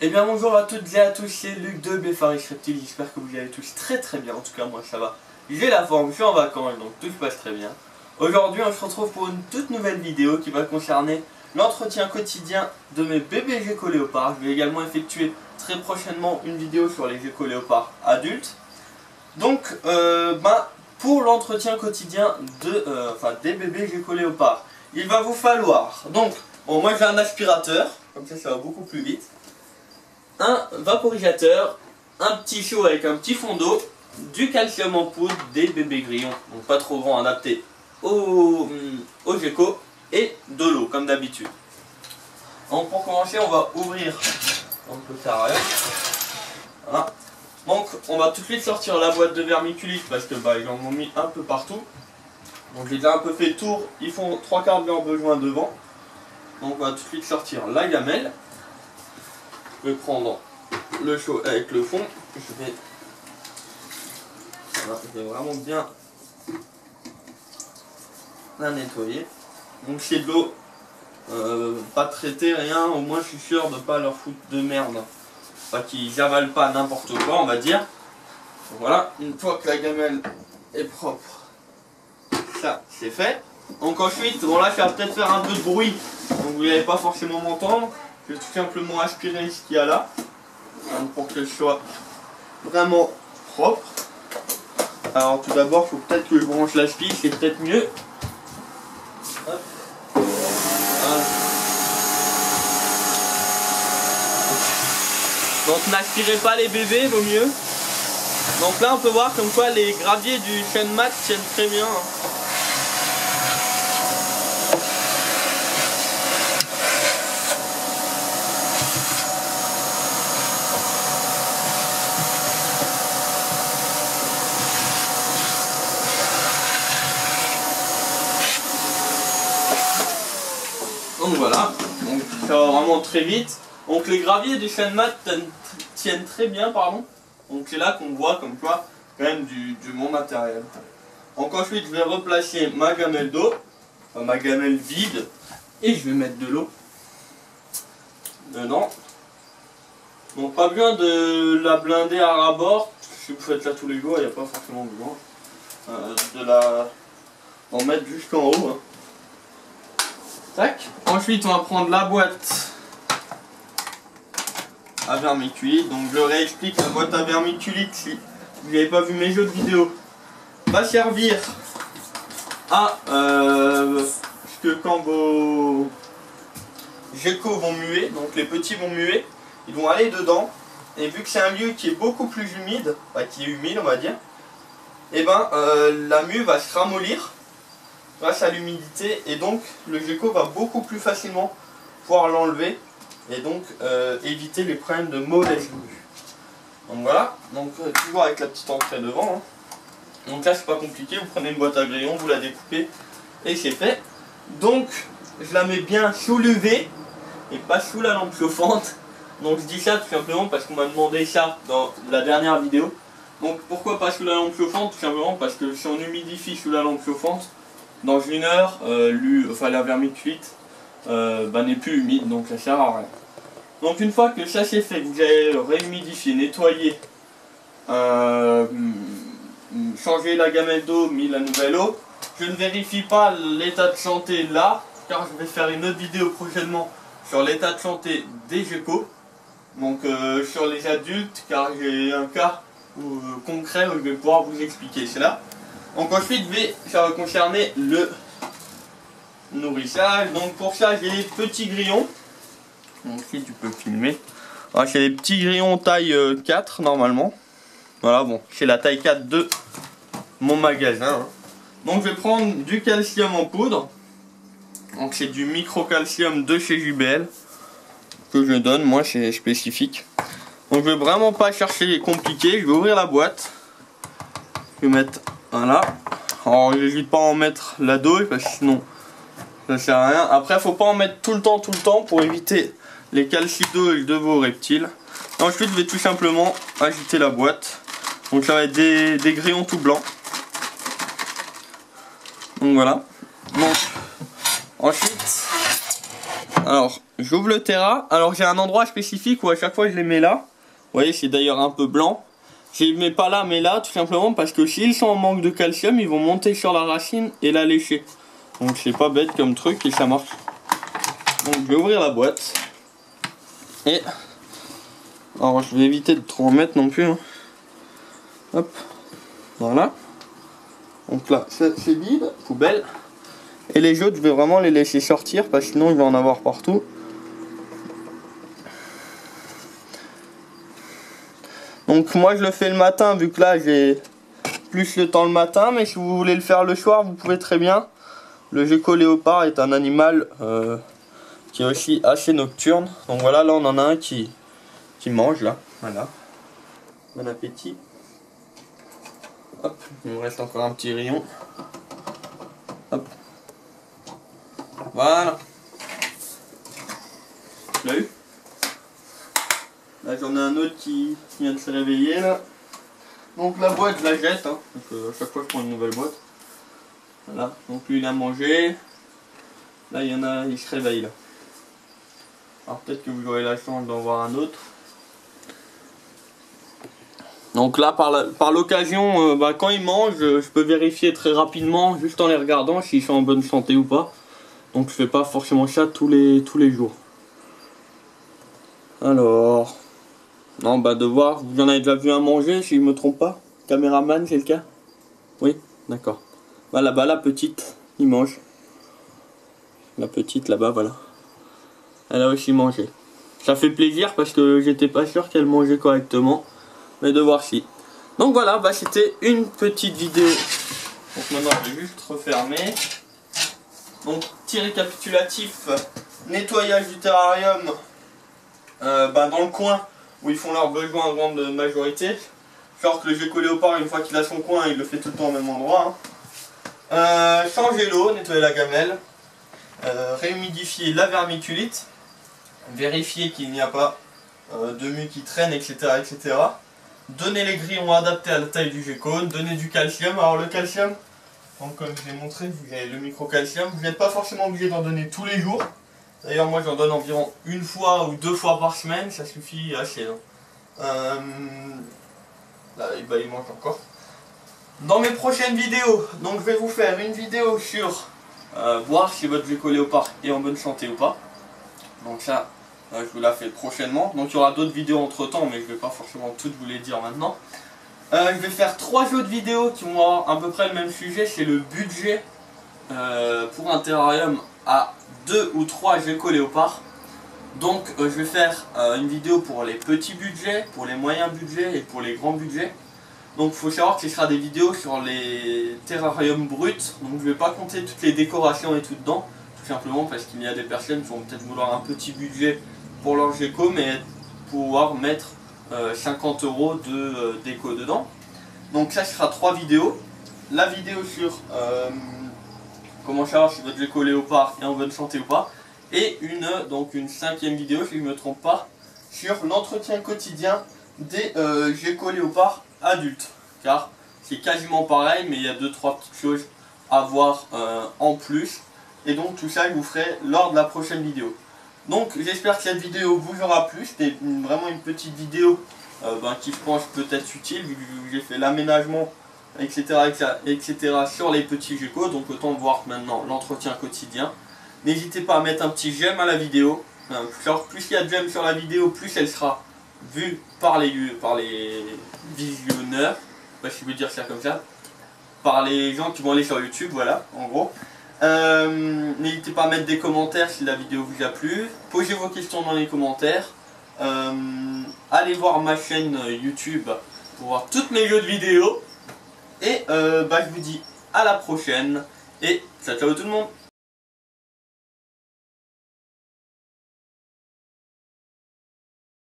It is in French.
Eh bien bonjour à toutes et à tous, c'est Luc de Befaris Reptile, j'espère que vous allez tous très bien, en tout cas moi ça va. J'ai la forme, je suis en vacances donc tout se passe très bien. Aujourd'hui on se retrouve pour une toute nouvelle vidéo qui va concerner l'entretien quotidien de mes bébés gecko léopards. Je vais également effectuer très prochainement une vidéo sur les gecko léopards adultes. Donc pour l'entretien quotidien des bébés gecko léopards, il va vous falloir, donc bon, moi j'ai un aspirateur, comme ça va beaucoup plus vite. Un vaporisateur, un petit seau avec un petit fond d'eau, du calcium en poudre, des bébés grillons, donc pas trop grands, adaptés aux gecko, et de l'eau comme d'habitude. Donc pour commencer on va ouvrir un peu ça. Voilà. Donc on va tout de suite sortir la boîte de vermiculite parce que ils en ont mis un peu partout. Donc j'ai déjà un peu fait le tour, ils font 3/4 de leur besoin devant. Donc on va tout de suite sortir la gamelle. Je vais prendre le seau avec le fond. Je vais vraiment bien la nettoyer. Donc c'est de l'eau pas traitée, rien. Au moins je suis sûr de ne pas leur foutre de merde. Pas qu'ils avalent pas n'importe quoi, on va dire. Donc voilà, une fois que la gamelle est propre, ça c'est fait. Donc ensuite, bon là ça va peut-être faire un peu de bruit. Donc vous n'allez pas forcément m'entendre. Je vais tout simplement aspirer ce qu'il y a là, pour que ce soit vraiment propre. Alors tout d'abord, il faut peut-être que je branche l'aspi, c'est peut-être mieux. Hop. Voilà. Donc n'aspirez pas les bébés, vaut mieux. Donc là on peut voir comme quoi les graviers du chêne mat tiennent très bien. Donc voilà, donc ça va vraiment très vite. Donc les graviers du chêne mat tiennent très bien, pardon. Donc c'est là qu'on voit comme quoi quand même du bon matériel. Donc ensuite je vais replacer ma gamelle d'eau, enfin, ma gamelle vide, et je vais mettre de l'eau dedans. Donc pas besoin de la blinder à ras-bord, si vous faites ça tous les jours, il n'y a pas forcément besoin d'en mettre jusqu'en haut. Hein. Tac. Ensuite on va prendre la boîte à vermiculite. Donc je réexplique, la boîte à vermiculite, si vous n'avez pas vu mes autres vidéos, va servir à que quand vos gecko vont muer, donc les petits vont muer, ils vont aller dedans, et vu que c'est un lieu qui est beaucoup plus humide, qui est humide on va dire, et la mue va se ramollir grâce à l'humidité, et donc le gecko va beaucoup plus facilement pouvoir l'enlever et donc éviter les problèmes de mauvaise mue. Donc voilà, donc toujours avec la petite entrée devant. Hein. Donc là c'est pas compliqué, vous prenez une boîte à grillons, vous la découpez et c'est fait. Donc je la mets bien sous l'UV et pas sous la lampe chauffante. Donc je dis ça tout simplement parce qu'on m'a demandé ça dans la dernière vidéo. Donc pourquoi pas sous la lampe chauffante? Tout simplement parce que si on humidifie sous la lampe chauffante, dans une heure, la vermiculite n'est plus humide, donc ça sert à rien. Donc une fois que ça c'est fait, que vous avez réhumidifié, nettoyé, changé la gamelle d'eau, mis la nouvelle eau, je ne vérifie pas l'état de santé là, car je vais faire une autre vidéo prochainement sur l'état de santé des gecko, donc sur les adultes, car j'ai un cas concret où je vais pouvoir vous expliquer cela. Donc ensuite ça va concerner le nourrissage. Donc pour ça j'ai des petits grillons. Donc si tu peux filmer. C'est des petits grillons taille 4 normalement. Voilà, bon, c'est la taille 4 de mon magasin. Hein. Donc je vais prendre du calcium en poudre. Donc c'est du microcalcium de chez JBL que je donne, moi c'est spécifique. Donc je vais vraiment pas chercher compliqué, je vais ouvrir la boîte. Je vais mettre, voilà. Alors j'hésite pas à en mettre la dose parce que sinon ça sert à rien. Après faut pas en mettre tout le temps pour éviter les calcidoses de vos reptiles. Et ensuite je vais tout simplement agiter la boîte. Donc ça va être des grillons tout blancs. Donc voilà. Donc ensuite Alors, j'ouvre le Terra. Alors, j'ai un endroit spécifique où à chaque fois je les mets là. Vous voyez, c'est d'ailleurs un peu blanc. Je les mets pas là, mais là, tout simplement parce que s'ils sont en manque de calcium, ils vont monter sur la racine et la lécher. Donc, c'est pas bête comme truc et ça marche. Donc, je vais ouvrir la boîte. Et... alors, je vais éviter de trop en mettre non plus. Hein. Hop. Voilà. Donc là, c'est vide, poubelle. Et les autres, je vais vraiment les laisser sortir parce que sinon il va en avoir partout. Donc moi je le fais le matin vu que là j'ai plus le temps le matin, mais si vous voulez le faire le soir, vous pouvez très bien. Le gecko léopard est un animal qui est aussi assez nocturne. Donc voilà, là on en a un qui mange là. Voilà. Bon appétit. Hop, il me reste encore un petit rayon. Hop. Voilà. Tu l'as eu? Là j'en ai un autre qui vient de se réveiller là. Donc la boîte je la jette, hein. Donc à chaque fois je prends une nouvelle boîte. Voilà, donc lui il a mangé. Là il y en a, il se réveille là. Alors peut-être que vous aurez la chance d'en voir un autre. Donc là par l'occasion, quand ils mangent, je peux vérifier très rapidement, juste en les regardant, s'ils sont en bonne santé ou pas. Donc je fais pas forcément ça tous les jours. Alors... non, de voir, vous en avez déjà vu un manger si je me trompe pas. Caméraman, c'est le cas? Oui, d'accord. Voilà, la petite, il mange. La petite là-bas, voilà. Elle a aussi mangé. Ça fait plaisir parce que j'étais pas sûr qu'elle mangeait correctement. Mais de voir si. Donc voilà, c'était une petite vidéo. Donc maintenant, je vais juste refermer. Donc, petit récapitulatif. Nettoyage du terrarium dans le coin où ils font leurs besoins en grande majorité. Genre que le gecko léopard, une fois qu'il a son coin, il le fait tout le temps au même endroit. Hein. Changer l'eau, nettoyer la gamelle. Réhumidifier la vermiculite. Vérifier qu'il n'y a pas de mue qui traîne, etc., etc. Donner les grillons adaptés à la taille du gecko. Donner du calcium. Alors le calcium, donc, comme je l'ai montré, vous avez le microcalcium. Vous n'êtes pas forcément obligé d'en donner tous les jours. D'ailleurs, moi j'en donne environ une fois ou 2 fois par semaine, ça suffit assez. Hein. Là, il mange encore. Dans mes prochaines vidéos, donc je vais vous faire une vidéo sur voir si votre gecko léopard est en bonne santé ou pas. Donc ça, je vous la fais prochainement. Donc il y aura d'autres vidéos entre temps, mais je ne vais pas forcément toutes vous les dire maintenant. Je vais faire 3 autres vidéos qui vont avoir à peu près le même sujet. C'est le budget pour un terrarium à 2 ou 3 gecko léopards. Donc je vais faire une vidéo pour les petits budgets, pour les moyens budgets et pour les grands budgets. Donc il faut savoir que ce sera des vidéos sur les terrariums bruts. Donc je ne vais pas compter toutes les décorations et tout dedans. Tout simplement parce qu'il y a des personnes qui vont peut-être vouloir un petit budget pour leur gecko, mais pouvoir mettre 50 € de déco dedans. Donc ça sera 3 vidéos. La vidéo sur comment savoir si votre gecko léopard est en bonne santé ou pas. Et une 5e vidéo, si je ne me trompe pas, sur l'entretien quotidien des gecko léopards adultes. Car c'est quasiment pareil, mais il y a 2-3 petites choses à voir en plus. Et donc tout ça, je vous ferai lors de la prochaine vidéo. Donc j'espère que cette vidéo vous aura plu. C'était vraiment une petite vidéo qui je pense peut être utile, vu que j'ai fait l'aménagement, etc., sur les petits geckos. Donc autant voir maintenant l'entretien quotidien. N'hésitez pas à mettre un petit j'aime à la vidéo. Genre, plus il y a de j'aime sur la vidéo, plus elle sera vue par les visionneurs. Je sais pas si je veux dire ça comme ça. Par les gens qui vont aller sur YouTube, voilà, en gros. N'hésitez pas à mettre des commentaires si la vidéo vous a plu. Posez vos questions dans les commentaires. Allez voir ma chaîne YouTube pour voir toutes mes jeux de vidéo. Et je vous dis à la prochaine. Et ciao ciao tout le monde.